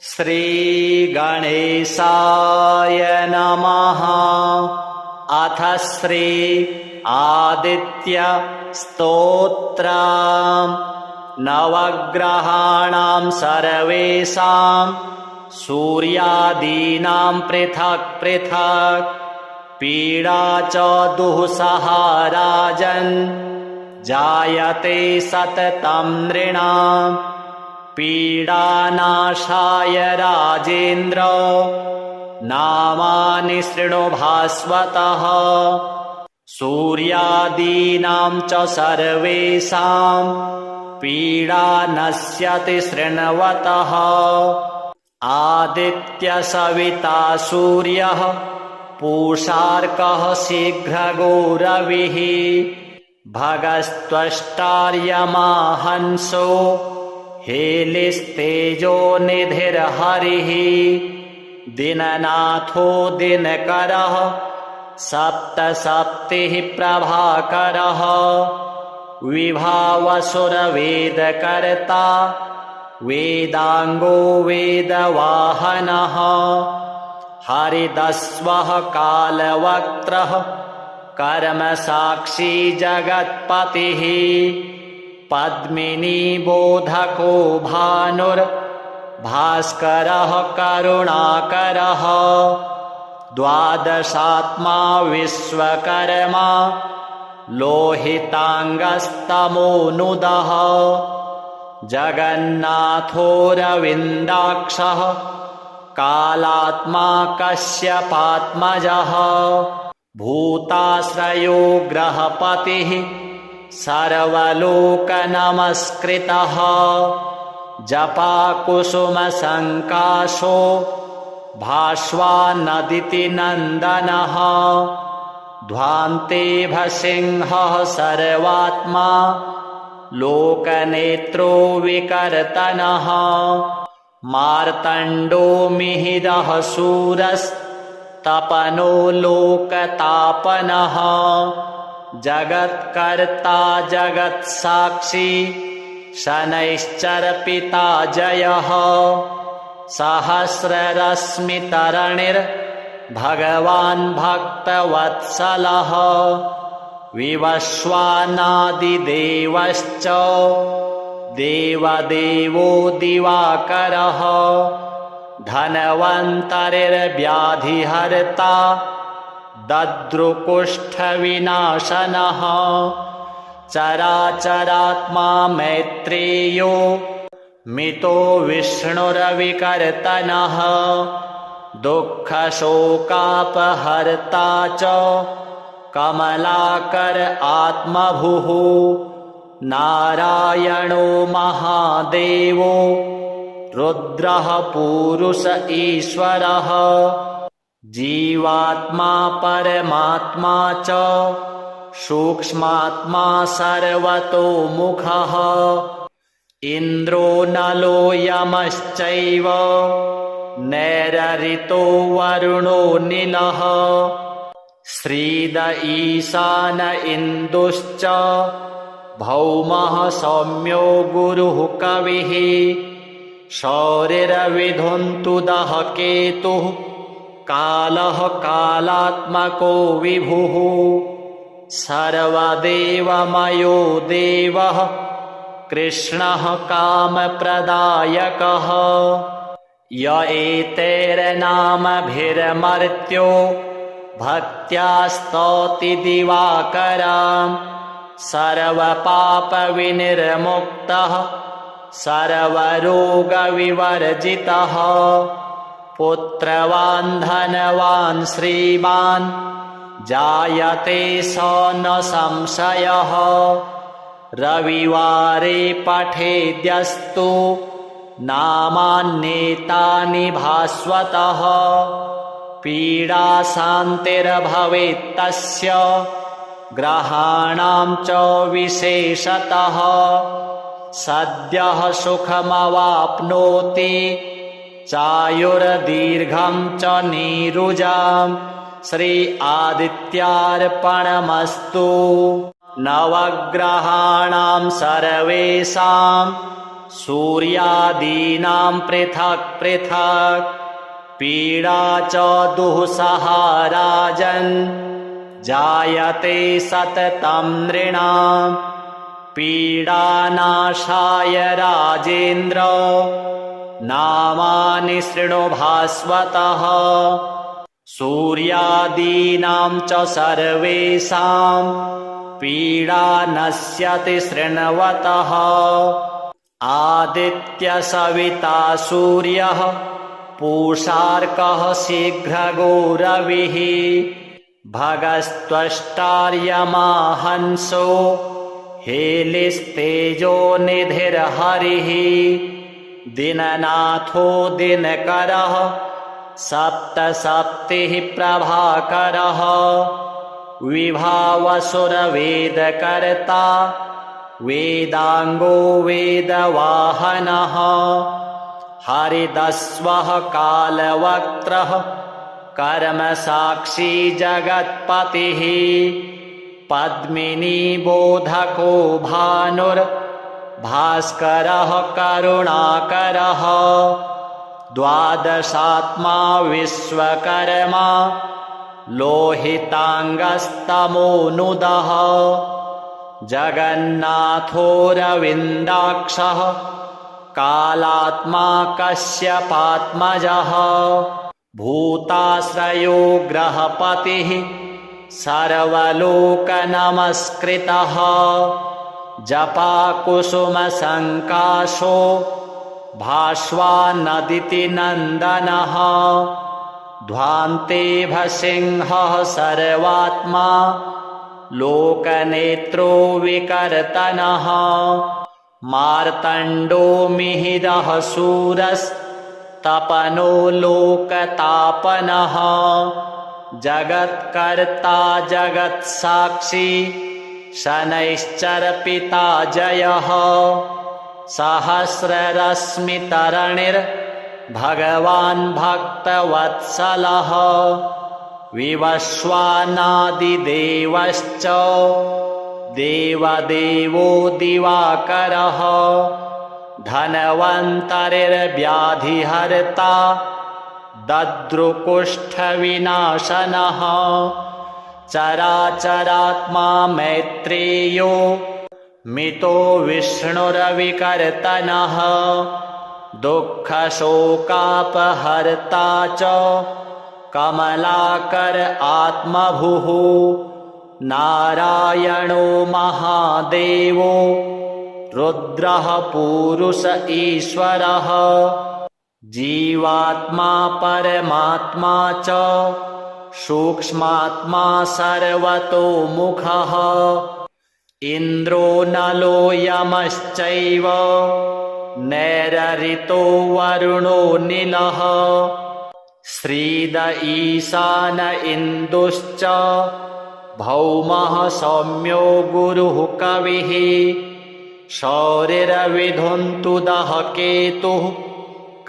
श्रीगणेशाय नमः। अथ श्री आदित्य स्तोत्रम्। नवग्रहाणां सर्वेषां सूर्यादीनां पृथक् पृथक् पीडा च दुःसह राजन् जायते सततं नृणाम्। पीडानाशाय राजेन्द्र नामानि शृणु भास्वतः। सूर्यादीनां च सर्वेषां पीडा नश्यति शृण्वतः। आदित्य सविता सूर्यः पूषार्कः शीघ्रगो रविः। भगस्त्वष्टार्यमा हंसो हेलिस्तेजो निधिर्हरिः। दिननाथो दिनकरः सप्तसप्तिः प्रभाकरः। विभावसुरवेदकर्ता वेदांगो वेदवाहनः। हरिदस्वः कालवक्त्रः कर्मसाक्षी जगत्पतिः। पद्मिनी बोधको भानुर्भास्करः करुणाकरः। द्वादशात्मा विश्वकर्मा लोहितांगस्तमोनुदः। जगन्नाथोऽरविन्दाक्षः कालात्मा कश्यपात्मजः। भूताश्रयो ग्रहपतिः सर्वलोकनमस्कृतः। जपाकुसुमसङ्काशो भास्वानदिति नन्दनः। ध्वान्तेभसिंहः सर्वात्मा लोकनेत्रो विकर्तनः। मार्तण्डो मिहिरः शूरस्तपनो लोकतापनः। जगत्कर्ता जगत्साक्षी शनैश्चरपिता जयः। सहस्ररश्मितरणिर्भगवान् भक्तवत्सलः। विवस्वानादिदेवश्च देवदेवो दिवाकरः। धन्वन्तरिर्व्याधिहर्ता दद्रुकुष्ठविनाशनः। चराचरात्मा मैत्रेयो मितो विष्णुरविकर्तनः। दुःखशोकापहर्ता च कमलाकर आत्मभुः। नारायणो महादेवो रुद्रः पुरुष ईश्वरः। जीवात्मा परमात्मा च सूक्ष्मात्मा सर्वतोमुखः। इन्द्रो नलो यमश्चैव नैररितो वरुणो नीलः। श्रीद ईशान इन्दुश्च भौमः सौम्यो गुरुः कविः। शौरिरविधुन्तुदः केतुः कालः कालात्मको विभुः। सर्वदेवमयो देवः कृष्णः कामप्रदायकः। य एतैर्नामभिर्मर्त्यो भक्त्या स्तौति दिवाकरम्। सर्वपापविनिर्मुक्तः सर्वरोगविवर्जितः। पुत्रवान् धनवान् श्रीमान् जायते स न संशयः। रविवारे पठेद्यस्तु नामान्येतानि भास्वतः। पीडाशान्तिर्भवेत्तस्य ग्रहाणां च विशेषतः। सद्यः सुखमवाप्नोति चायुर्दीर्घं च नीरुजाम्। श्री आदित्यार्पणमस्तु। नवग्रहाणां सर्वेषां सूर्यादीनां पृथक् पृथक् पीडा च दुःसहा राजन् जायते सततं नृणाम् पीडानाशाय राजेन्द्र नामानि शृणु भास्वतः सूर्यादीनां च सर्वेषां पीडा नश्यति शृण्वतः आदित्यसविता सूर्यः पूषार्कः शीघ्रगो रविः भगस्त्वष्टार्यमा हंसो हेलिस्तेजो निधिर्हरिः दिननाथो दिनकरः सप्तसप्तिः प्रभाकरः विभावसुरवेदकर्ता वेदांगो वेदवाहनः हरिदस्वः कालवक्त्रः कर्मसाक्षी जगत्पतिः पद्मिनी बोधको भानुर्भास्करः करुणाकरः द्वादशात्मा विश्वकर्मा लोहितांगस्तमोनुदः जगन्नाथोऽरविन्दाक्षः कालात्मा कश्यपात्मजः भूताश्रयो ग्रहपतिः सर्वलोकनमस्कृतः जपाकुसुमसङ्काशो भास्वानदिति नन्दनः ध्वान्तेभसिंहः सर्वात्मा लोकनेत्रो विकर्तनः मार्तण्डो मिहिरः शूरस्तपनो लोकतापनः जगत्कर्ता जगत्साक्षी शनैश्चरपिता जयः सहस्ररश्मितरणिर्भगवान् भक्तवत्सलः विवस्वानादिदेवश्च देवदेवो दिवाकरः धन्वन्तरिर्व्याधिहर्ता दद्रुकुष्ठविनाशनः चराचरात्मा मैत्रेयो मितो विष्णुरविकर्तनः दुःखशोकापहर्ता च कमलाकर आत्मभुः नारायणो महादेवो रुद्रः पुरुष ईश्वरः जीवात्मा परमात्मा च सूक्ष्मात्मा सर्वतोमुखः इन्द्रो नलो यमश्चैव नैररितो वरुणो नीलः श्रीद ईशान इन्दुश्च भौमः सौम्यो गुरुः कविः शौरिरविधुन्तुदः केतुः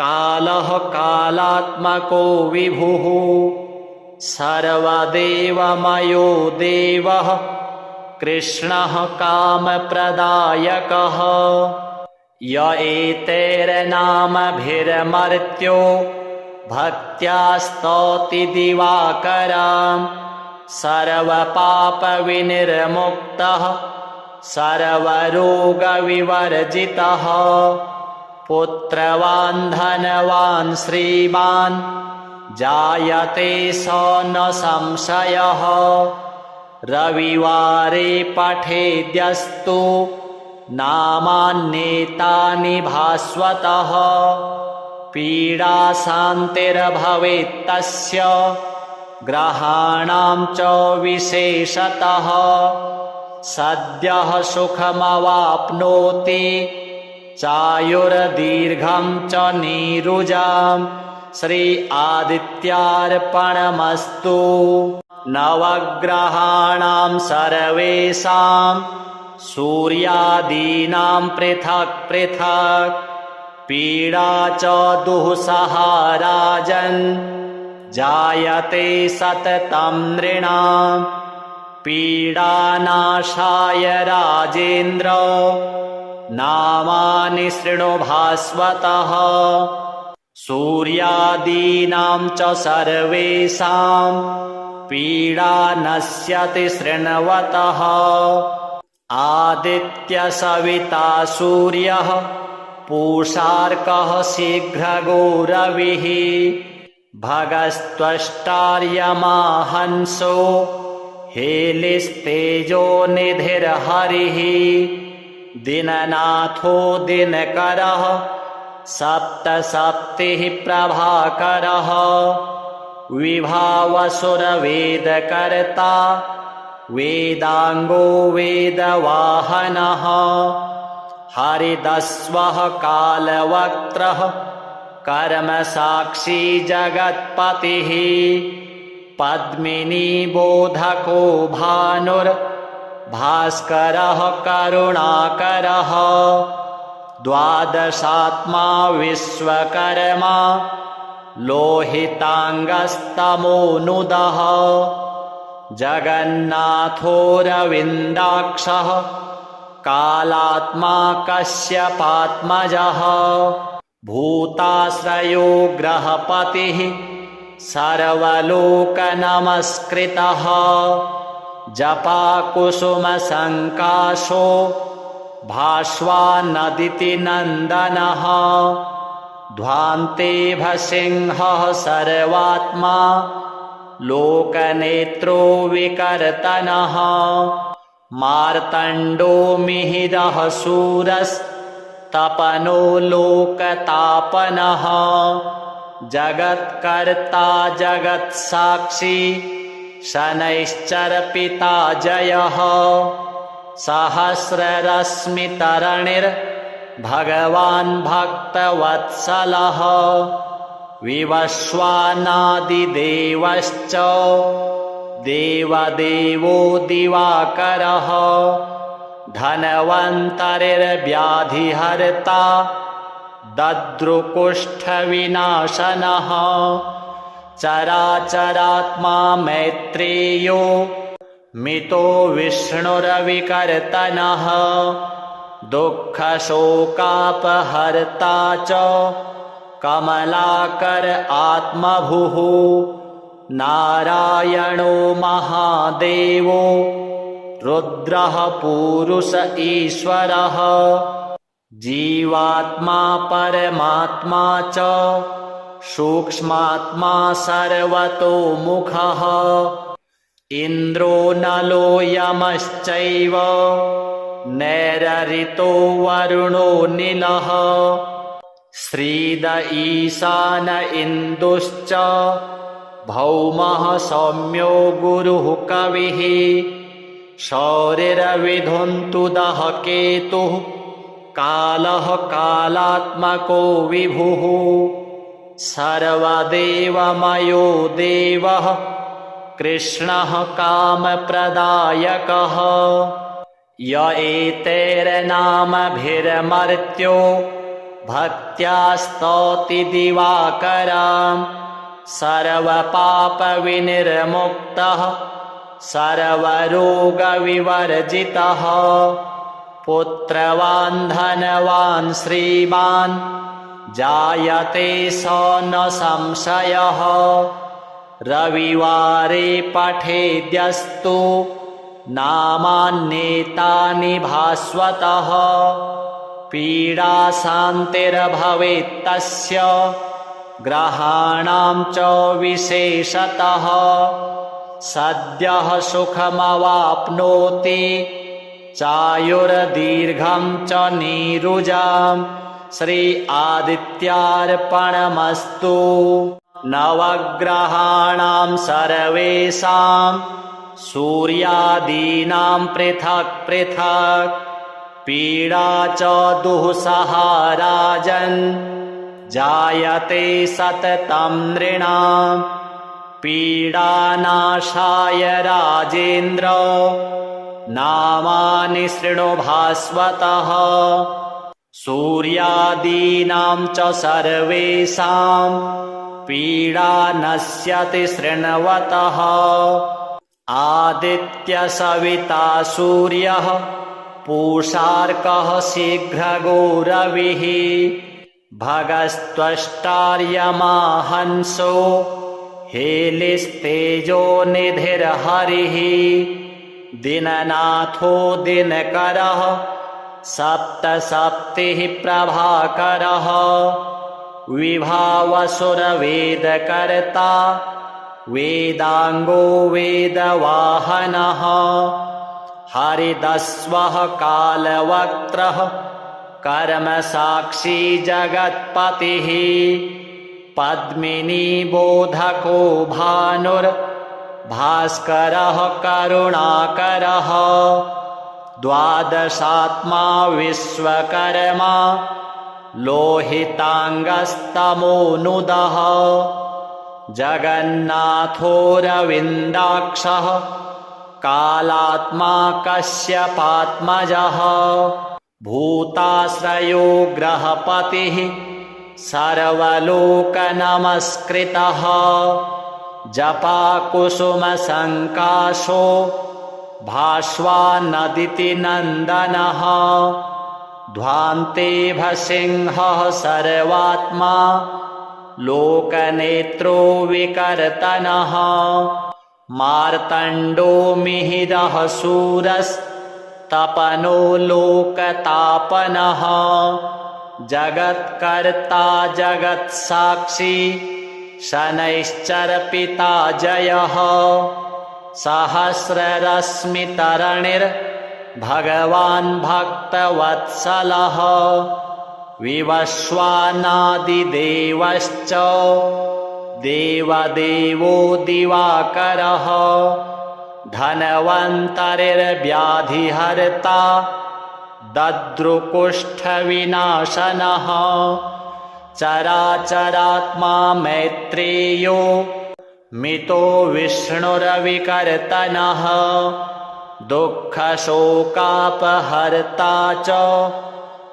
कालः कालात्मको विभुः सर्वदेवमयो देवः कृष्णः कामप्रदायकः य एतैर्नामभिर्मर्त्यो भक्त्या स्तौति दिवाकरम् सर्वपापविनिर्मुक्तः सर्वरोगविवर्जितः पुत्रवान् धनवान् श्रीमान् जायते स न संशयः रविवारे पठेद्यस्तु नामान्येतानि भास्वतः पीडाशान्तिर्भवेत्तस्य ग्रहाणां च विशेषतः सद्यः सुखमवाप्नोति चायुर्दीर्घं च नीरुजाम् श्री आदित्यार्पणमस्तु नवग्रहाणां सर्वेषां सूर्यादीनां पृथक् पृथक् पीडा च दुःसहा राजन् जायते सततं नृणाम् पीडानाशाय राजेन्द्र नामानि शृणु भास्वतः सूर्यादीनां च सर्वेषां पीडा नश्यति शृण्वतः आदित्यसविता सूर्यः पूषार्कः शीघ्रगो रविः भगस्त्वष्टार्यमा हंसो हेलिस्तेजो निधिर्हरिः दिननाथो दिनकरः सप्तसप्तिः प्रभाकरः विभावसुरवेदकर्ता वेदांगो वेदवाहनः हरिदस्वः कालवक्त्रः कर्मसाक्षी जगत्पतिः पद्मिनी बोधको भानुर्भास्करः करुणाकरः द्वादशात्मा विश्वकर्मा लोहितांगस्तमोनुदः जगन्नाथोऽरविन्दाक्षः कालात्मा कश्यपात्मजः भूताश्रयो ग्रहपतिः सर्वलोकनमस्कृतः जपाकुसुमसङ्काशो भास्वानदिति नन्दनः ध्वान्तेभसिंहः सर्वात्मा लोकनेत्रो विकर्तनः मार्तण्डो मिहिरः शूरस्तपनो लोकतापनः जगत्कर्ता जगत्साक्षी शनैश्चरपिता जयः सहस्ररश्मितरणिर्भगवान् भक्तवत्सलः विवस्वानादिदेवश्च देवदेवो दिवाकरः धन्वन्तरिर्व्याधिहर्ता दद्रुकुष्ठविनाशनः चराचरात्मा मैत्रेयो मितो विष्णुरविकर्तनः दुःखशोकापहर्ता च कमलाकर आत्मभुः नारायणो महादेवो रुद्रः पुरुष ईश्वरः जीवात्मा परमात्मा च सूक्ष्मात्मा सर्वतोमुखः इन्द्रो नलो यमश्चैव नैररितो वरुणो नीलः श्रीद ईशान इन्दुश्च भौमः सौम्यो गुरुः कविः शौरिरविधुन्तुदः केतुः कालः कालात्मको विभुः सर्वदेवमयो देवः कृष्णः कामप्रदायकः य एतैर्नामभिर्मर्त्यो भक्त्या स्तौति दिवाकरम् सर्वपापविनिर्मुक्तः सर्वरोगविवर्जितः पुत्रवान् धनवान् श्रीमान् जायते स न संशयः रविवारे पठेद्यस्तु नामान्येतानि भास्वतः पीडाशान्तिर्भवेत्तस्य ग्रहाणां च विशेषतः सद्यः सुखमवाप्नोति चायुर्दीर्घं च नीरुजां श्री आदित्यार्पणमस्तु नवग्रहाणां सर्वेषां सूर्यादीनां पृथक् पृथक् पीडा च दुःसह राजन् जायते सततं नृणां पीडानाशाय राजेन्द्र नामानि शृणु भास्वतः सूर्यादीनां च सर्वेषां पीडा नश्यति शृण्वतः आदित्यसविता सूर्यः पूषार्कः शीघ्रगो रविः भगस्त्वष्टार्यमाहंसो हेलिस्तेजो निधिर्हरिः दिननाथो दिनकरः सप्तसप्तिः प्रभाकरः विभावसुरवेदकर्ता वेदांगो वेदवाहनः हरिदस्वः कालवक्त्रः कर्मसाक्षी जगत्पतिः पद्मिनी बोधको भानुर्भास्करः करुणाकरः द्वादशात्मा विश्वकर्मा लोहितांगस्तमोनुदः जगन्नाथोऽरविन्दाक्षः कालात्मा कश्यपात्मजः भूताश्रयो ग्रहपतिः सर्वलोकनमस्कृतः जपाकुसुमसङ्काशो भास्वानदिति नन्दनः ध्वान्ते भसिंहः सर्वात्मा लोकनेत्रो विकर्तनः मार्तण्डो मिहिरः शूरस्तपनो लोकतापनः जगत्कर्ता जगत्साक्षी शनैश्चरपिता जयः सहस्ररश्मितरणिर्भगवान् भक्तवत्सलः विवस्वानादिदेवश्च देवदेवो दिवाकरः धन्वन्तरिर्व्याधिहर्ता दद्रुकुष्ठविनाशनः चराचरात्मा मैत्रेयो मितो विष्णुरविकर्तनः दुःखशोकापहर्ता च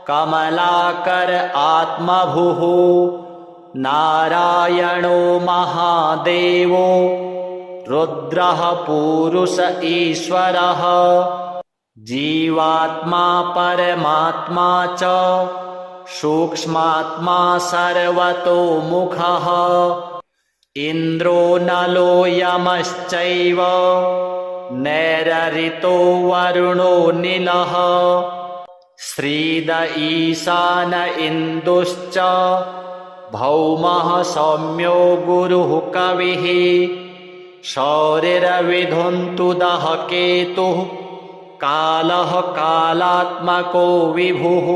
कमलाकर आत्मभुः नारायणो महादेवो रुद्रः पुरुष ईश्वरः जीवात्मा परमात्मा च सूक्ष्मात्मा सर्वतोमुखः इन्द्रो नलो यमश्चैव नैररितो वरुणो नीलः श्रीद ईशान इन्दुश्च भौमः सौम्यो गुरुः कविः शौरिरविधुन्तुदः केतुः कालः कालात्मको विभुः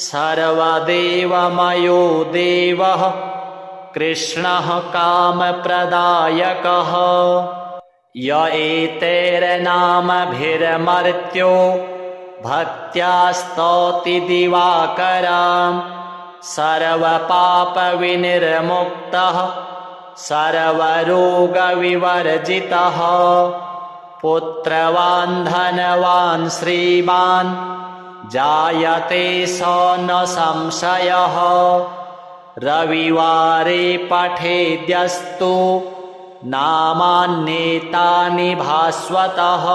सर्वदेवमयो देवः कृष्णः कामप्रदायकः य एतैर्नामभिर्मर्त्यो भक्त्या स्तौति दिवाकरम् सर्वपापविनिर्मुक्तः सर्वरोगविवर्जितः पुत्रवान् धनवान् श्रीमान् जायते स न संशयः रविवारे पठेद्यस्तु नामान्येतानि भास्वतः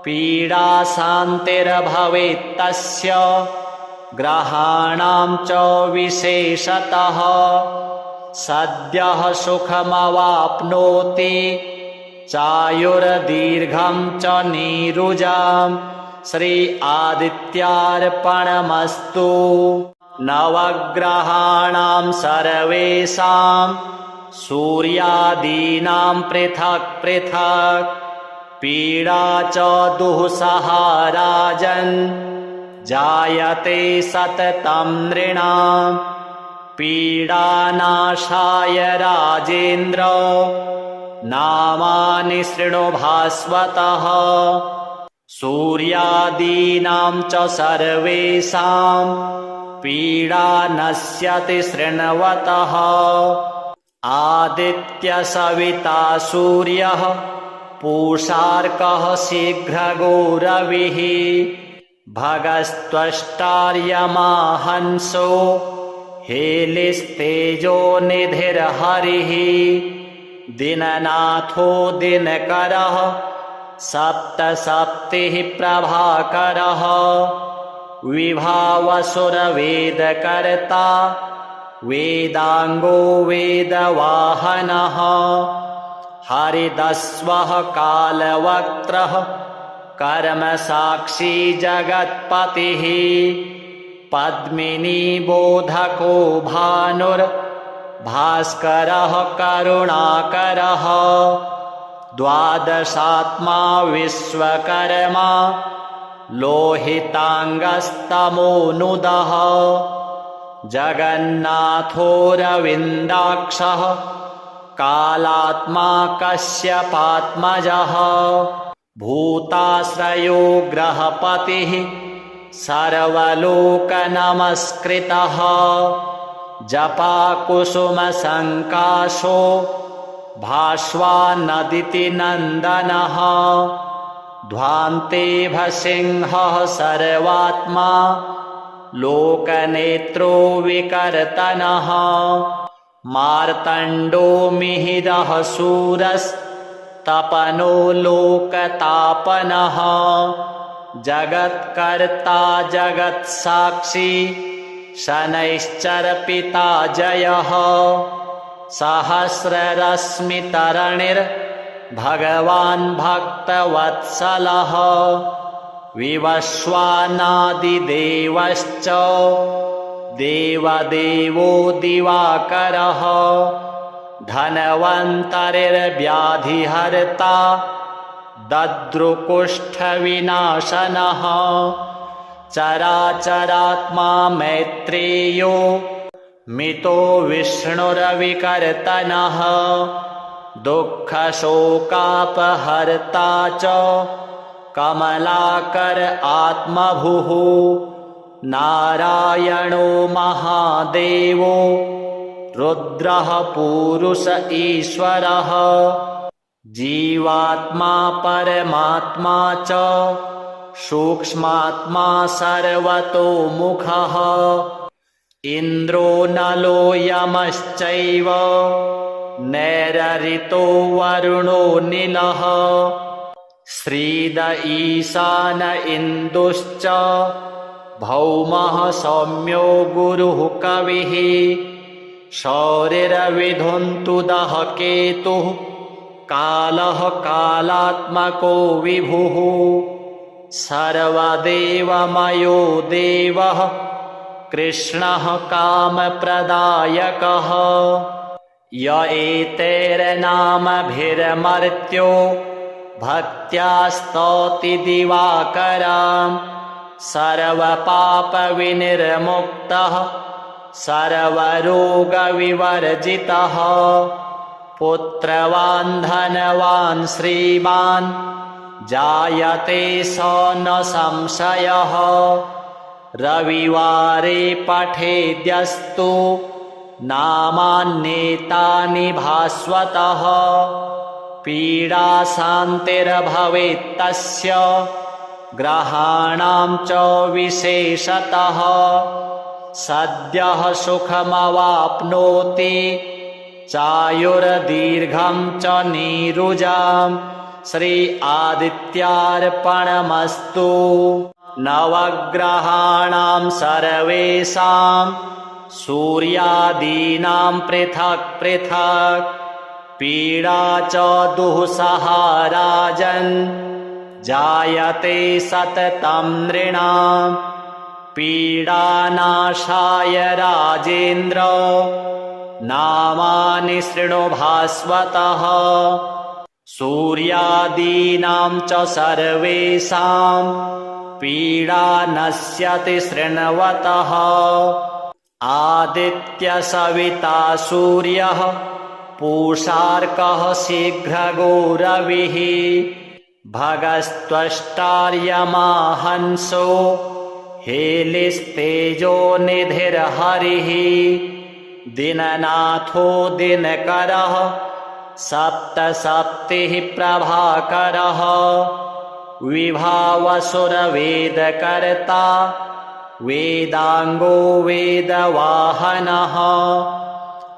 पीडाशान्तिर्भवेत्तस्य ग्रहाणां च विशेषतः सद्यः सुखमवाप्नोति चायुर्दीर्घं च नीरुजां श्री आदित्यार्पणमस्तु नवग्रहाणां सर्वेषां सूर्यादीनां पृथक् पृथक् पीडा च दुःसहा राजन् जायते सततं नृणां पीडानाशाय राजेन्द्र नामानि शृणु भास्वतः सूर्यादीनां च सर्वेषां पीडा नश्यति शृण्वतः आदित्यसविता सूर्यः पूषार्कः शीघ्रगो रविः भगस्त्वष्टार्यमाहंसो हेलिस्तेजो निधिर्हरिः दिननाथो दिनकरः सप्तसप्तिः प्रभाकरः विभावसुरवेदकर्ता वेदाङ्गो वेदवाहनः हरिदस्वः कालवक्त्रः कर्मसाक्षी जगत्पतिः पद्मिनीबोधको भानुर्भास्करः करुणाकरः द्वादशात्मा विश्वकर्मा लोहिताङ्गस्तमोनुदः जगन्नाथोऽरविन्दाक्षः कालात्मा कश्यपात्मजः भूताश्रयो ग्रहपतिः सर्वलोकनमस्कृतः जपाकुसुमसङ्काशो भास्वानदिति नन्दनः ध्वान्तेभसिंहः सर्वात्मा लोकनेत्रो विकर्तनः मार्तण्डो मिहिरः शूरस्तपनो लोकतापनः जगत्कर्ता जगत्साक्षी शनैश्चरपिता जयः सहस्ररश्मितरणिर्भगवान् भक्तवत्सलः विवस्वानादिदेवश्च देवदेवो दिवाकरः धन्वन्तरिर्व्याधिहर्ता दद्रुकुष्ठविनाशनः चराचरात्मा मैत्रेयो मितो विष्णुरविकर्तनः दुःखशोकापहर्ता च कमलाकर आत्मभुः नारायणो महादेवो रुद्रः पुरुष ईश्वरः जीवात्मा परमात्मा च सूक्ष्मात्मा सर्वतोमुखः इन्द्रो नलो यमश्चैव नैररितो वरुणो नीलः श्रीद ईशान इन्दुश्च भौमः सौम्यो गुरुः कविः शौरिरविधुन्तुदः केतुः कालः कालात्मको विभुः सर्वदेवमयो देवः कृष्णः कामप्रदायकः य एतैर्नामभिर्मर्त्यो भक्त्या स्तौति दिवाकरम् सर्वपापविनिर्मुक्तः सर्वरोगविवर्जितः पुत्रवान् धनवान् श्रीमान् जायते स न संशयः रविवारे पठेद्यस्तु नामान्येतानि भास्वतः पीडाशान्तिर्भवेत्तस्य ग्रहाणां च विशेषतः सद्यः सुखमवाप्नोति चायुर्दीर्घं च नीरुजां श्री आदित्यार्पणमस्तु नवग्रहाणां सर्वेषां सूर्यादीनां पृथक् पृथक् पीडा च दुःसहा राजन् जायते सततं नृणां पीडानाशाय राजेन्द्र नामानि शृणु भास्वतः सूर्यादीनां च सर्वेषां पीडा नश्यति शृण्वतः आदित्यसविता सूर्यः पूषार्कः शीघ्रगो रविः भगस्त्वष्टार्यमाहंसो हेलिस्तेजो निधिर्हरिः दिननाथो दिनकरः सप्तसप्तिः प्रभाकरः विभावसुरवेदकर्ता वेदाङ्गो वेदवाहनः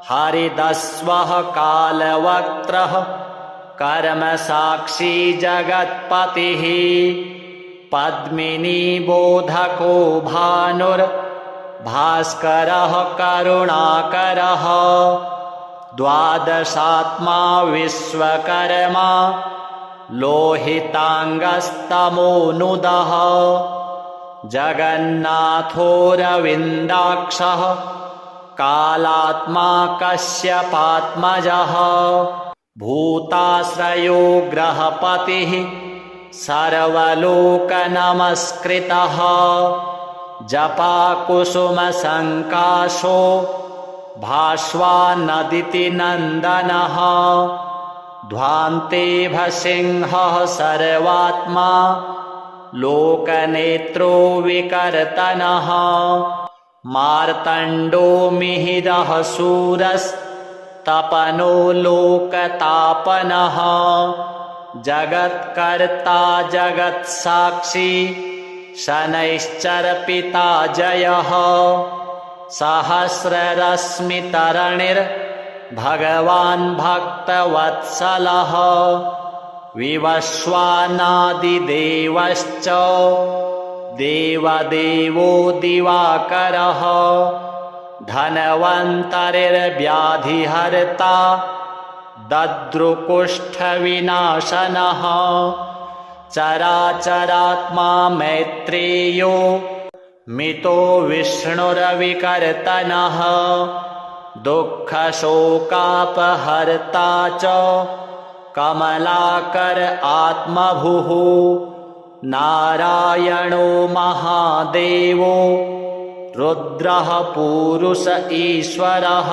हरिदस्वः कालवक्त्रः कर्मसाक्षी जगत्पतिः पद्मिनी बोधको भानुर्भास्करः करुणाकरः द्वादशात्मा विश्वकर्मा लोहितांगस्तमोनुदः जगन्नाथोऽरविन्दाक्षः कालात्मा कश्यपात्मजः भूताश्रयो ग्रहपतिः सर्वलोकनमस्कृतः जपाकुसुमसङ्काशो भास्वानदिति नन्दनः ध्वान्ते भसिंहः सर्वात्मा लोकनेत्रो विकर्तनः मार्तण्डो मिहिरः शूरस्तपनो लोकतापनः जगत्कर्ता जगत्साक्षी शनैश्चरपिता जयः सहस्ररश्मितरणिर्भगवान् भक्तवत्सलः विवस्वानादिदेवश्च देवदेवो दिवाकरः धन्वन्तरिर्व्याधिहर्ता दद्रुकुष्ठविनाशनः चराचरात्मा मैत्रेयो मितो विष्णुरविकर्तनः दुःखशोकापहर्ता च कमलाकर आत्मभुः नारायणो महादेवो रुद्रः पुरुष ईश्वरः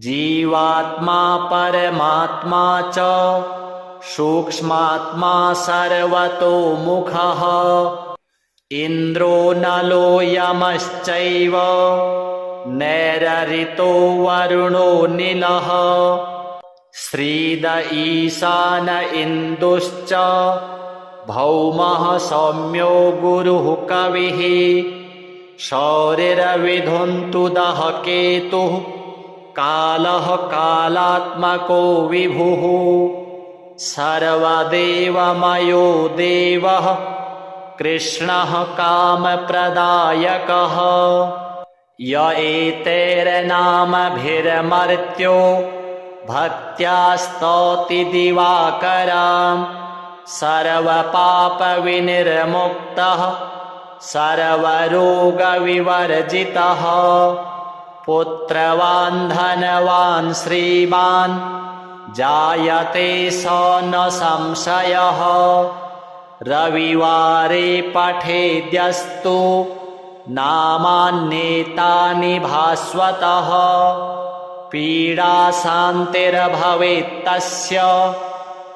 जीवात्मा परमात्मा च सूक्ष्मात्मा सर्वतोमुखः इन्द्रो नलो यमश्चैव नैररितो वरुणो नीलः श्रीद ईशान इन्दुश्च भौमः सौम्यो गुरुः कविः शौरिरविधुन्तुदः केतुः कालः कालात्मको विभुः सर्वदेवमयो देवः कृष्णः कामप्रदायकः य एतैर्नामभिर्मर्त्यो भक्त्या स्तौति दिवाकरम् सर्वपापविनिर्मुक्तः सर्वरोगविवर्जितः पुत्रवान् धनवान् श्रीमान् जायते स न संशयः रविवारे पठेद्यस्तु नामान्येतानि भास्वतः पीडाशान्तिर्भवेत्तस्य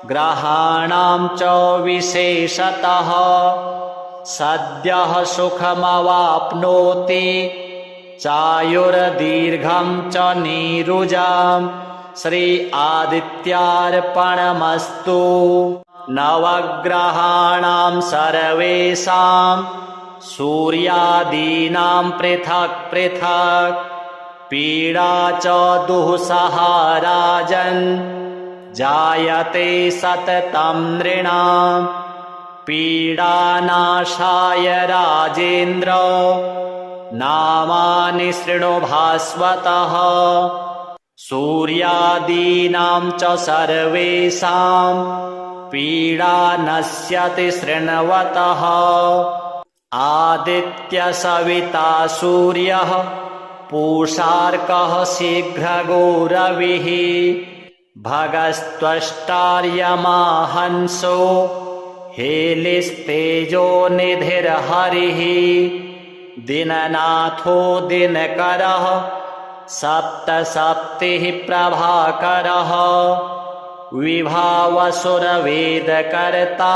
ग्रहाणां च विशेषतः सद्यः सुखमवाप्नोति चायुर्दीर्घं च नीरुजां श्री आदित्यार्पणमस्तु नवग्रहाणां सर्वेषां सूर्यादीनां पृथक् पृथक् पीडा च दुःसहा राजन् जायते सततं नृणां पीडानाशाय राजेन्द्र नामानि शृणु भास्वतः सूर्यादीनां च सर्वेषां पीडा नश्यति शृण्वतः आदित्यसविता सूर्यः पूषार्कः शीघ्रगो भगस्त्वष्टार्यमाहंसो हेलिस्तेजो निधिर्हरिः दिननाथो दिनकरः सप्तसप्तिः प्रभाकरः विभावसुरवेदकर्ता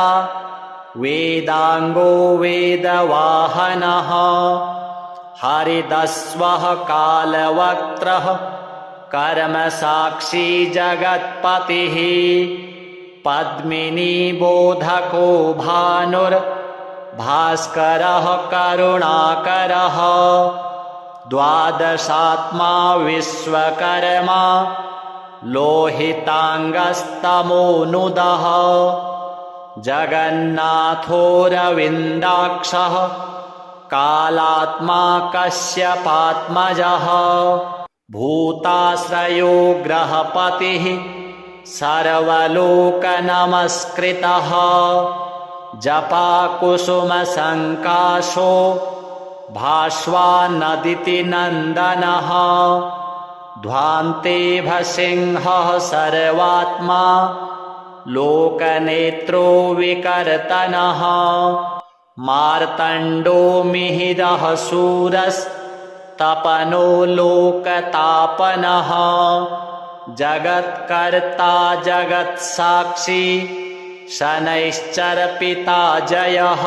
वेदांगो वेदवाहनः हरिदस्वः कालवक्त्रः कर्मसाक्षी जगत्पतिः पद्मिनी बोधको भानुर्भास्करः करुणाकरः द्वादशात्मा विश्वकर्मा लोहिताङ्गस्तमोनुदः जगन्नाथोऽरविन्दाक्षः कालात्मा कश्यपात्मजः भूताश्रयो ग्रहपतिः सर्वलोकनमस्कृतः जपाकुसुमसङ्काशो भास्वानदिति नन्दनः ध्वान्तेभसिंहः सर्वात्मा लोकनेत्रो विकर्तनः मार्तण्डो मिहिरः शूरस्तपनो लोकतापनः जगत्कर्ता जगत्साक्षी शनैश्चरपिता जयः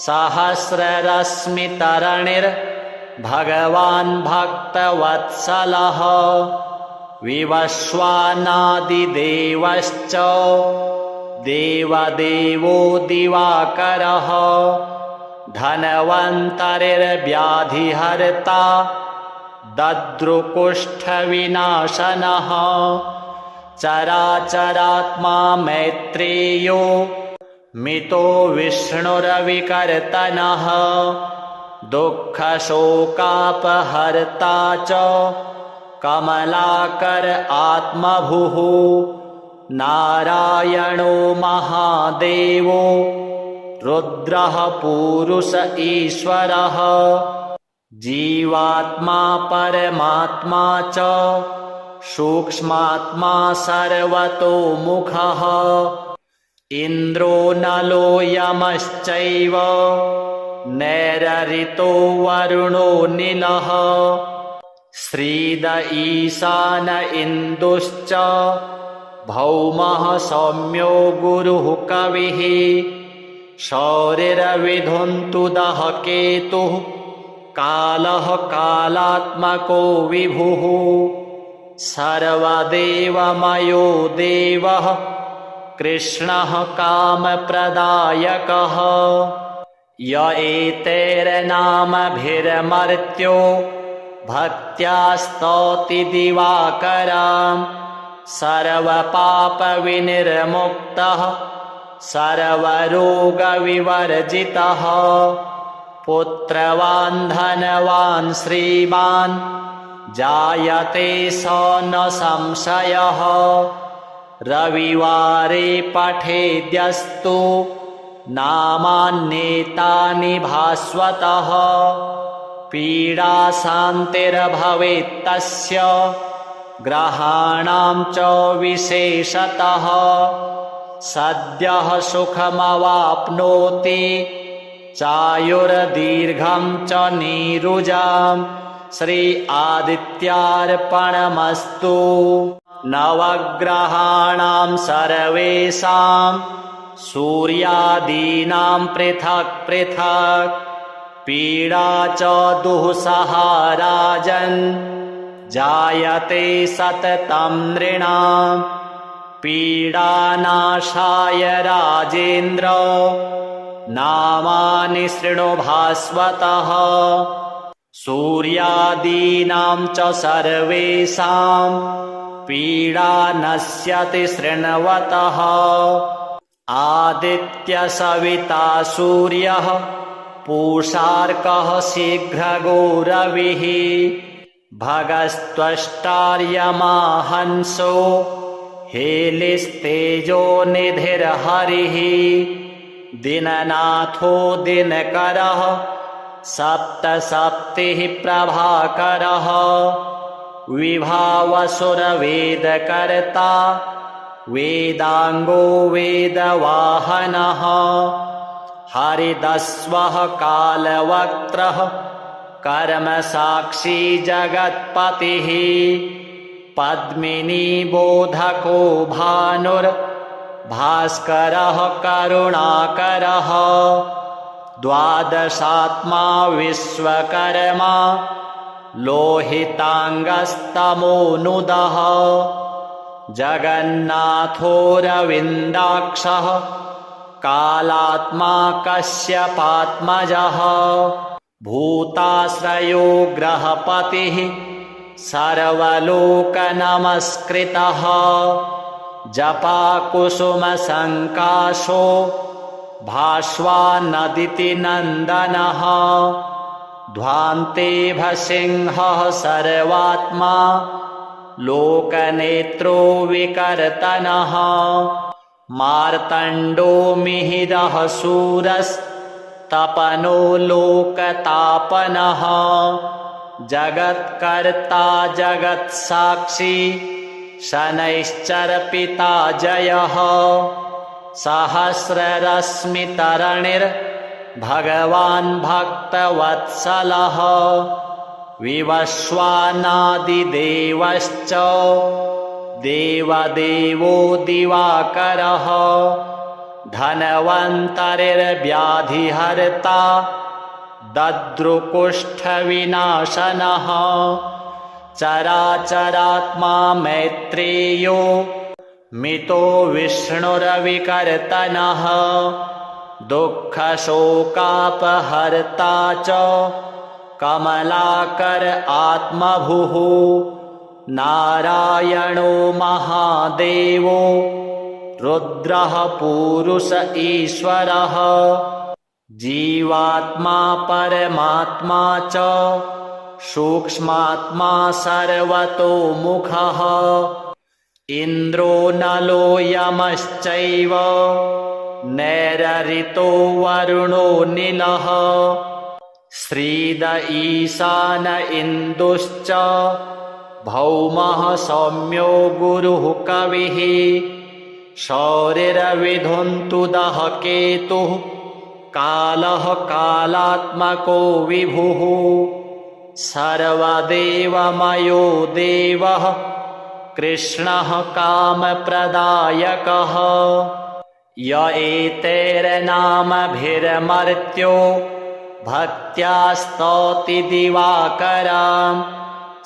सहस्ररश्मितरणिर्भगवान् भक्तवत्सलः विवस्वानादिदेवश्च देवदेवो दिवाकरः धन्वन्तरिर्व्याधिहर्ता दद्रुकुष्ठविनाशनः चराचरात्मा मैत्रेयो मितो विष्णुरविकर्तनः दुःखशोकापहर्ता च कमलाकर आत्मभुः नारायणो महादेवो रुद्रः पुरुष ईश्वरः जीवात्मा परमात्मा च सूक्ष्मात्मा सर्वतोमुखः इन्द्रो नलो यमश्चैव नैररितो वरुणो नीलः श्रीद ईशान इन्दुश्च भौमः सौम्यो गुरुः कविः शौरिरविधुन्तुदः केतुः कालः कालात्मको विभुः सर्वदेवमयो देवः कृष्णः कामप्रदायकः य एतैर्नामभिर्मर्त्यो भक्त्या स्तौति दिवाकरं सर्वपापविनिर्मुक्तः सर्वरोगविवर्जितः पुत्रवान् धनवान् श्रीमान् जायते स न संशयः रविवारे पठेद्यस्तु नामान्येतानि भास्वतः पीडाशान्तिर्भवेत्तस्य ग्रहाणां च विशेषतः सद्यः सुखमवाप्नोति चायुर्दीर्घं च नीरुजाम् श्री आदित्यार्पणमस्तु नवग्रहाणां सर्वेषां सूर्यादीनां पृथक् पृथक् पीडा च दुःसहा राजन् जायते सततं नृणां पीडानाशाय राजेन्द्र नामानि शृणु भास्वतः सूर्यादीनां च सर्वेषां पीडा नश्यति शृण्वतः आदित्यसविता सूर्यः पूषार्कः शीघ्रगो रविः भगस्त्वष्टार्यमा हंसो हेलिस्तेजो निधिर्हरिः दिननाथो दिनकरः सप्तसप्तिः प्रभाकरः विभावसुरवेदकर्ता वेदांगो वेदवाहनः हरिदस्वः कालवक्त्रः कर्मसाक्षी जगत्पतिः पद्मिनी बोधको भानुर्भास्करः करुणाकरः द्वादशात्मा विश्वकर्मा लोहिताङ्गस्तमोनुदः जगन्नाथोऽरविन्दाक्षः कालात्मा कश्यपात्मजः भूताश्रयो ग्रहपतिः सर्वलोकनमस्कृतः जपाकुसुमसङ्काशो भास्वानदिति नन्दनः ध्वान्तेभसिंहः सर्वात्मा लोकनेत्रो विकर्तनः मार्तण्डो मिहिरः शूरस्तपनो लोकतापनः जगत्कर्ता जगत्साक्षी शनैश्चरपिता जयः सहस्ररश्मितरणिर्भगवान् भक्तवत्सलः विवस्वानादिदेवश्च देवदेवो दिवाकरः धन्वन्तरिर्व्याधिहर्ता दद्रुकुष्ठविनाशनः चराचरात्मा मैत्रेयो मितो विष्णुरविकर्तनः दुःखशोकापहर्ता च कमलाकर आत्मभुः नारायणो महादेवो रुद्रः पुरुष ईश्वरः जीवात्मा परमात्मा च सूक्ष्मात्मा सर्वतोमुखः इन्द्रो नलो यमश्चैव नैररितो वरुणो नीलः श्रीद ईशान इन्दुश्च भौमः सौम्यो गुरुः कविः शौरिरविधुन्तुदः केतुः कालः कालात्मको विभुः सर्वदेवमयो देवः कृष्णः कामप्रदायकः य एतैर्नामभिर्मर्त्यो भक्त्या स्तौति दिवाकरं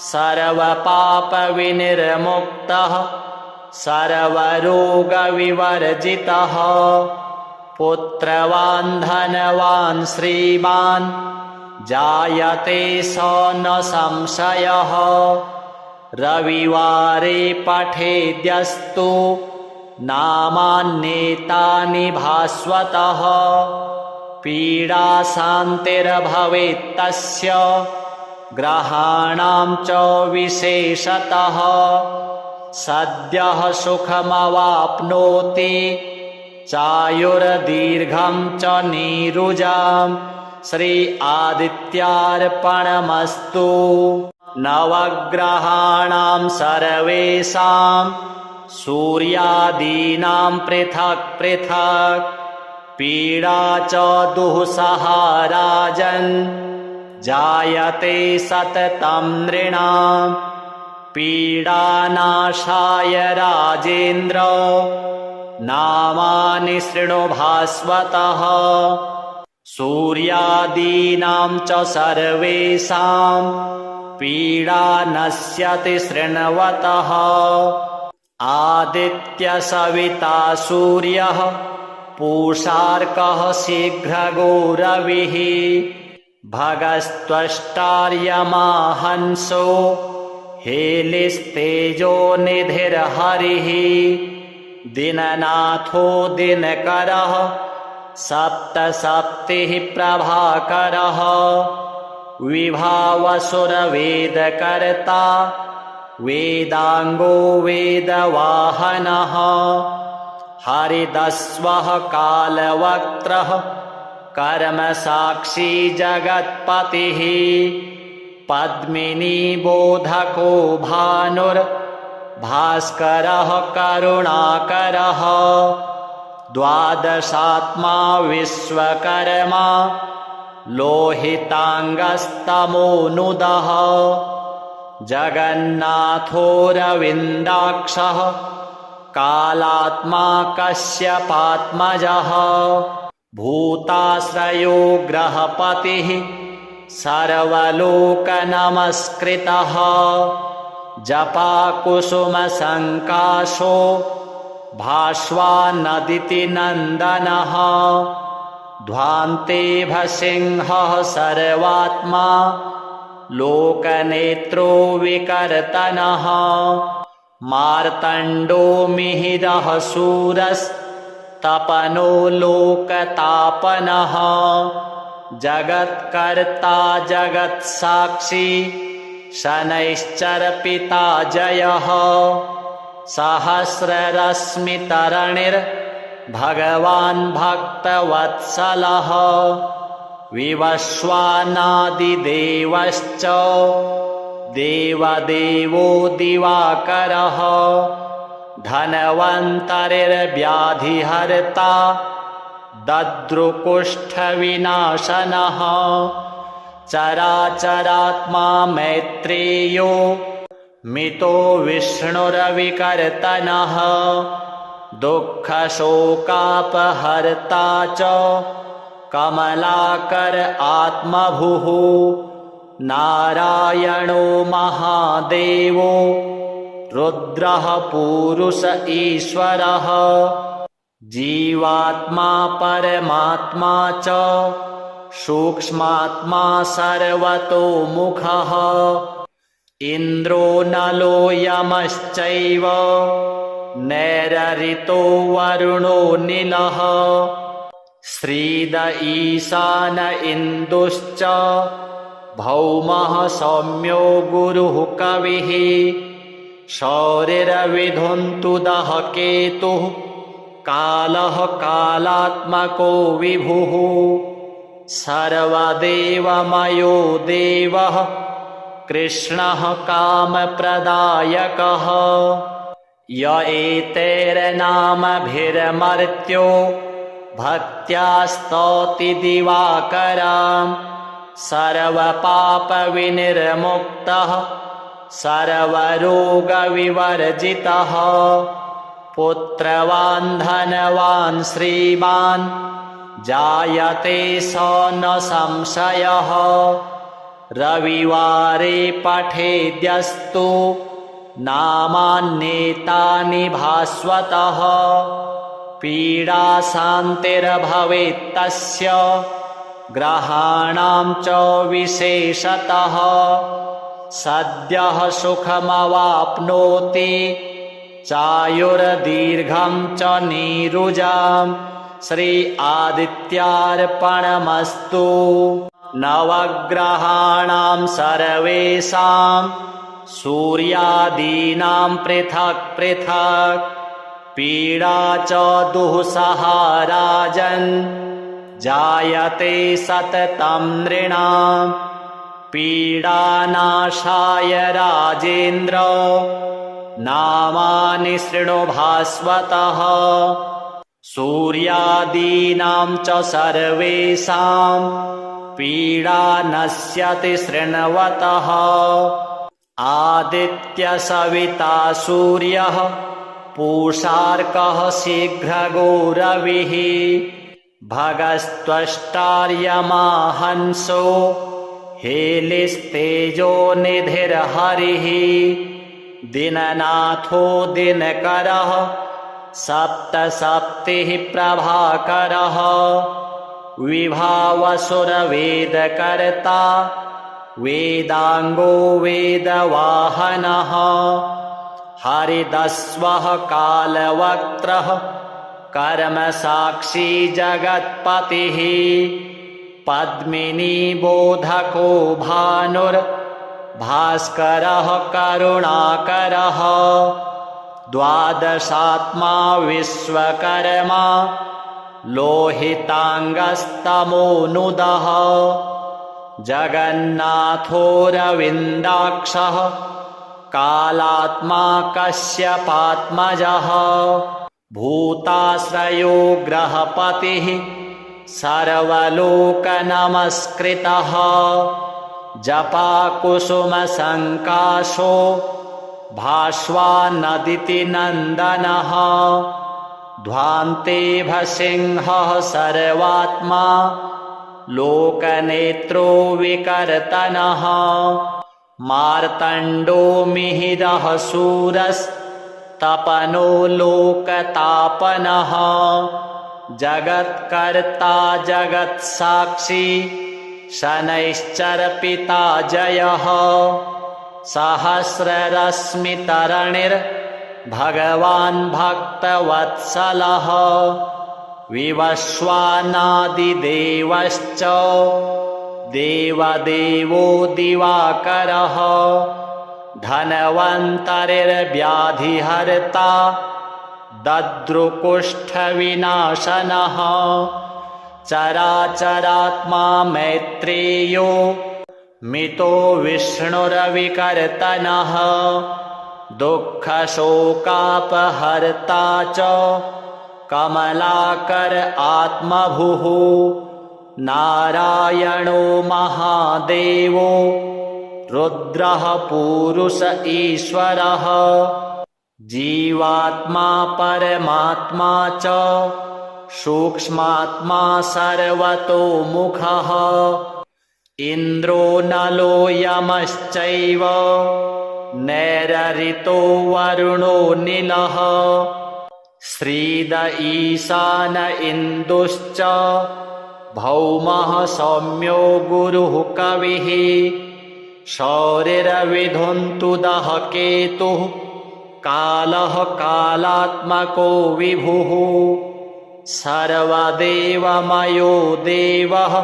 सर्वपापविनिर्मुक्तः सर्वरोगविवर्जितः पुत्रवान् धनवान् श्रीमान् जायते स न संशयः रविवारे पठेद्यस्तु नामान्येतानि भास्वतः पीडाशान्तिर्भवेत्तस्य ग्रहाणां च विशेषतः सद्यः सुखमवाप्नोति चायुर्दीर्घं च नीरुजाम् श्री आदित्यार्पणमस्तु नवग्रहाणां सर्वेषां सूर्यादीनां पृथक् पृथक् पीडा च दुःसहा राजन् जायते सततं नृणां पीडानाशाय राजेन्द्र नामानि शृणु भास्वतः सूर्यादीनां च सर्वेषां पीडा नश्यति शृण्वतः आदित्यसविता सूर्यः पूषार्कः शीघ्रगो रविः भगस्त्वष्टार्यमा हंसो हेलिस्तेजो निधिर्हरिः दिननाथो दिनकरः सप्तसप्तिः प्रभाकरः विभावसुरवेदकर्ता वेदांगो वेदवाहनः हरिदस्वः कालवक्त्रः कर्मसाक्षी जगत्पतिः पद्मिनी बोधको भानुर्भास्करः करुणाकरः द्वादशात्मा विश्वकर्मा लोहितांगस्तमोनुदः जगन्नाथो रविन्दाक्षः कालात्मा कश्यपात्मजः भूताश्रयो ग्रहपतिः सर्वलोकनमस्कृतः जपाकुसुमसङ्काशो भास्वानदिति नन्दनः ध्वान्तेभसिंहः सर्वात्मा लोकनेत्रो विकर्तनः मार्तण्डो मिहिरः शूरस्तपनो लोकतापनः जगत्कर्ता जगत्साक्षी शनैश्चरपिता जयः सहस्ररश्मितरणिर्भगवान् भक्तवत्सलः विवस्वानादिदेवश्च देवदेवो दिवाकरः धन्वन्तरिर्व्याधिहर्ता दद्रुकुष्ठविनाशनः चराचरात्मा मैत्रेयो मितो विष्णुरविकर्तनः दुःखशोकापहर्ता च कमलाकर आत्मभुः नारायणो महादेवो रुद्रः पुरुष ईश्वरः जीवात्मा परमात्मा च सूक्ष्मात्मा सर्वतोमुखः इन्द्रो नलो यमश्चैव नैररितो वरुणो नीलः श्रीद ईशान इन्दुश्च भौमः सौम्यो गुरुः कविः शौरिरविधुन्तुदः केतुः कालः कालात्मको विभुः सर्वदेवमयो देवः कृष्णः कामप्रदायकः य एतैर्नामभिर्मर्त्यो भक्त्या स्तौति दिवाकरम् सर्वपापविनिर्मुक्तः सर्वरोगविवर्जितः पुत्रवान् धनवान् श्रीमान् जायते स न संशयः रविवारे पठेद्यस्तु नामान्येतानि भास्वतः पीडाशान्तिर्भवेत्तस्य ग्रहाणां च विशेषतः सद्यः सुखमवाप्नोति चायुर्दीर्घं च नीरुजां श्री आदित्यार्पणमस्तु नवग्रहाणां सर्वेषां सूर्यादीनां पृथक् पृथक् पीडा च दुःसहा राजन् जायते सततं नृणां पीडानाशाय राजेन्द्र नामानि शृणु भास्वतः सूर्यादीनां च सर्वेषां पीडा नश्यति शृण्वतः आदित्यसविता सूर्यः पूषार्कः शीघ्रगो रविः भगस्त्वष्टार्यमाहंसो हेलिस्तेजो निधिर्हरिः दीननाथो दिनकरः सप्तसप्तिः प्रभाकरः विभावसुरवेदकर्ता वेदांगो वेदवाहनः हरिदस्वः कालवक्त्रः कर्मसाक्षी जगत्पतिः पद्मिनी बोधको भानुर्भास्करः करुणाकरः द्वादशात्मा विश्वकर्मा लोहितांगस्तमोनुदः जगन्नाथोरविन्दाक्षः कालात्मा कश्यपात्मजः भूताश्रयो ग्रहपतिः सर्वलोकनमस्कृतः जपाकुसुमसङ्काशो भास्वानदिति नन्दनः ध्वान्ते भसिंहः सर्वात्मा लोकनेत्रो विकर्तनः मार्तण्डो मिहिरः शूरस्तपनो लोकतापनः जगत्कर्ता जगत्साक्षी शनैश्चरपिता जयः सहस्ररश्मितरणिर्भगवान् भक्तवत्सलः विवस्वानादिदेवश्च देवदेवो दिवाकरः धन्वन्तरिर्व्याधिहर्ता दद्रुकुष्ठविनाशनः चराचरात्मा मैत्रेयो मितो विष्णुरविकर्तनः दुःखशोकापहर्ता च कमलाकर आत्मभुः नारायणो महादेवो रुद्रः पुरुष ईश्वरः जीवात्मा परमात्मा च सूक्ष्मात्मा सर्वतोमुखः इन्द्रो नलो यमश्चैव नैररितो वरुणो नीलः श्रीद ईशान इन्दुश्च भौमः सौम्यो गुरुः कविः शौरिरविधुन्तुदः केतुः कालः कालात्मको विभुः सर्वदेवमयो देवः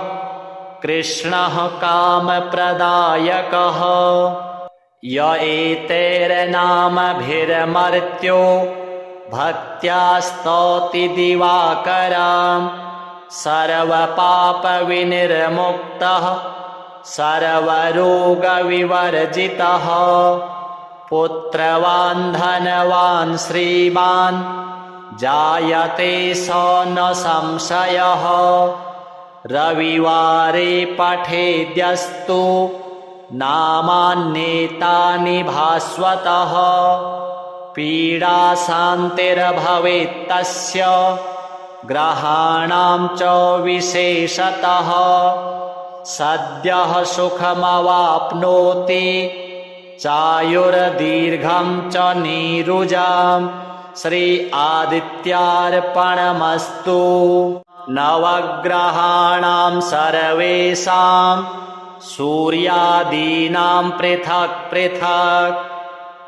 कृष्णः कामप्रदायकः य एतैर्नामभिर्मर्त्यो भक्त्या स्तौति दिवाकरम् सर्वपापविनिर्मुक्तः सर्वरोगविवर्जितः पुत्रवान् धनवान् श्रीमान् जायते स न संशयः रविवारे पठेद्यस्तु नामान्येतानि भास्वतः पीडाशान्तिर्भवेत्तस्य ग्रहाणां च विशेषतः सद्यः सुखमवाप्नोति चायुर्दीर्घं च नीरुजां श्री आदित्यार्पणमस्तु नवग्रहाणां सर्वेषां सूर्यादीनां पृथक् पृथक्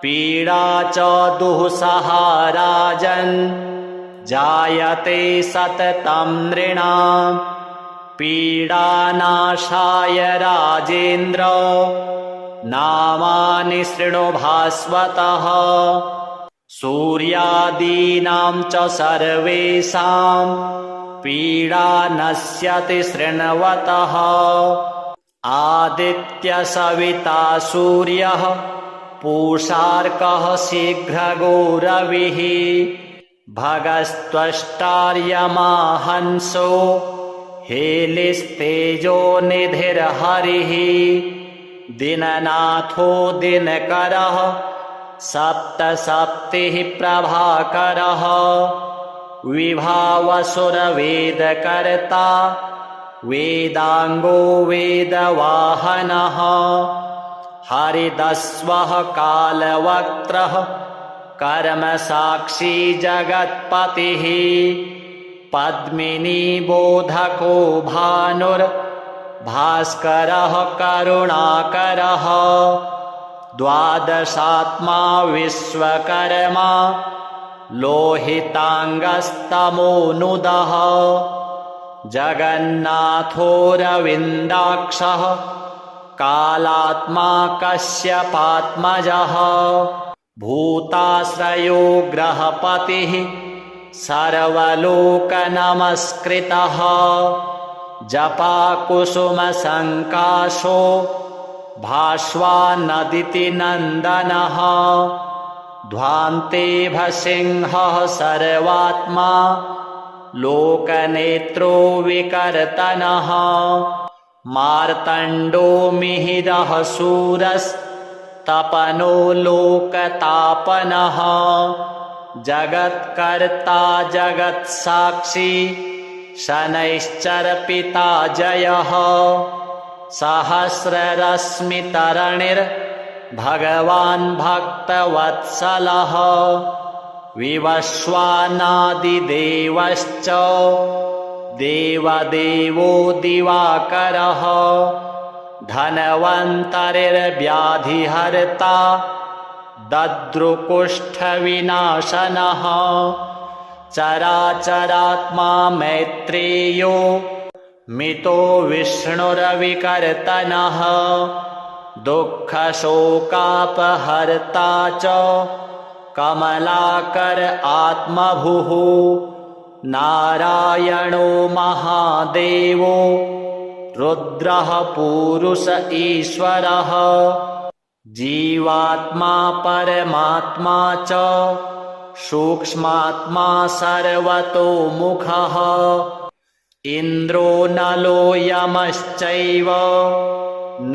पीडा च दुःसहा राजन् जायते सततं नृणां पीडानाशाय राजेन्द्र नामानि शृणु भास्वतः सूर्यादीनां च सर्वेषां पीडा नश्यति शृण्वतः आदित्यसविता सूर्यः पूषार्कः शीघ्रगो-रविः भगस्त्वष्टार्यमाहंसो हेलिस्तेजो निधिर्हरिः दीननाथो दिनकरः सप्तसप्तिः प्रभाकरः विभावसुरवेदकर्ता वेदांगो वेदवाहनः हरिदस्वः कालवक्त्रः कर्मसाक्षी जगत्पतिः पद्मिनी बोधको भानुर्भास्करः करुणाकरः द्वादशात्मा विश्वकर्मा लोहितांगस्तमोनुदः जगन्नाथोऽरविन्दाक्षः कालात्मा कश्यपात्मजः भूताश्रयो ग्रहपतिः सर्वलोकनमस्कृतः जपाकुसुमसङ्काशो भास्वानदिति नन्दनः ध्वान्तेभसिंहः सर्वात्मा लोकनेत्रो विकर्तनः मार्तण्डो मिहिरः शूरस्तपनो लोकतापनः जगत्कर्ता जगत्साक्षी शनैश्चरपिता जयः सहस्ररश्मितरणिर्भगवान् भक्तवत्सलः विवस्वानादिदेवश्च देवदेवो दिवाकरः धन्वन्तरिर्व्याधिहर्ता दद्रुकुष्ठविनाशनः चराचरात्मा मैत्रेयो मितो विष्णुरविकर्तनः दुःखशोकापहर्ता च कमलाकर आत्मभुः नारायणो महादेवो रुद्रः पुरुष ईश्वरः जीवात्मा परमात्मा च सूक्ष्मात्मा सर्वतोमुखः इन्द्रो नलो यमश्चैव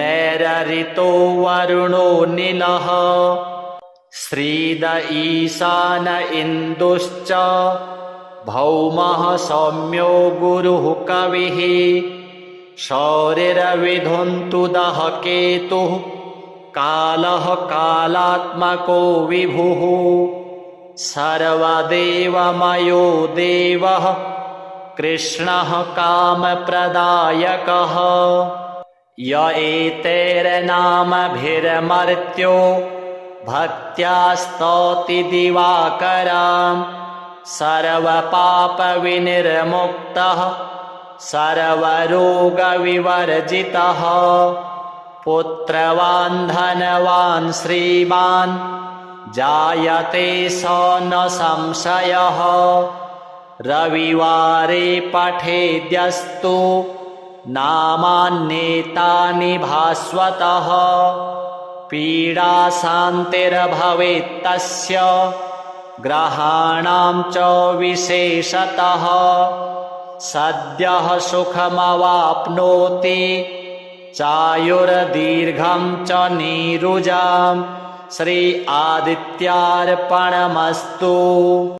नैररितो वरुणो नीलः श्रीद ईशान इन्दुश्च भौमः सौम्यो गुरुः कविः शौरिरविधुन्तुदः केतुः कालः कालात्मको विभुः सर्वदेवमयो देवः कृष्णः कामप्रदायकः य एतैर्नामभिर्मर्त्यो भक्त्या स्तौति दिवाकरम् सर्वपापविनिर्मुक्तः सर्वरोगविवर्जितः पुत्रवान् धनवान् श्रीमान् जायते स न संशयः रविवारे पठेद्यस्तु नामान्येतानि भास्वतः पीडाशान्तिर्भवेत्तस्य ग्रहाणां च विशेषतः सद्यः सुखमवाप्नोति चायुर्दीर्घं च नीरुजाम् श्री आदित्यार्पणमस्तु।